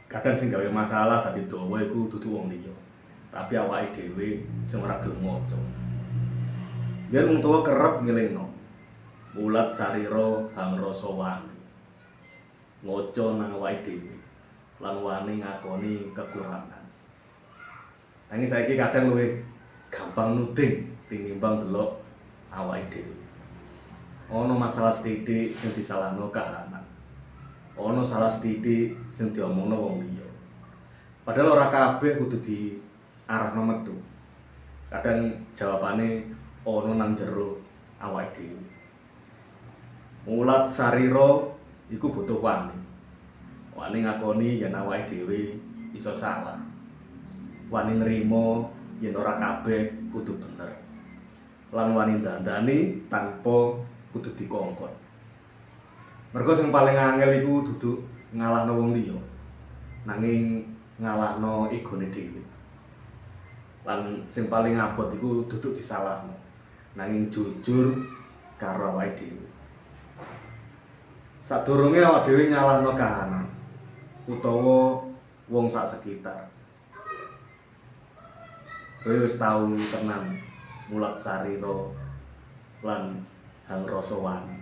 kadang sing gawe masalah dadi dawa iku dudu wong liya, tapi awake dhewe sing ora gelem maca. Yen wong tuwa kerep ngelingno mulat sarira hang rasa wani. Maca nang awake dhewe lan wani ngakoni kekurangan. Nanging saiki kadang luwih gampang nuding tinimbang delok awake dhewe. Ana masalah sithik sing disalahno kahanan. Ana salah sithik sing diomongno wong liya. Padahal ora kabeh kudu diarahno metu. Kadang jawabane ana nang jero awake dhewe. Mulat sarira iku butuh wani. Wani ngakoni yen awake dhewe iso salah. Wani nrimo yen ora kabeh kudu bener. Lan wani dandani tanpa kudu dikongkon. Mergo sing paling angel iku dudu ngalahno wong liya, nanging ngalahno egone dhewe. Lan sing paling abot iku dudu disalahno, nanging jujur karo awake dhewe. Sadurunge awake dhewe nyalahno kahanan utawa wong sak sekitar. Kowe wis tau tenan mulat sarira lan hang rasa wani.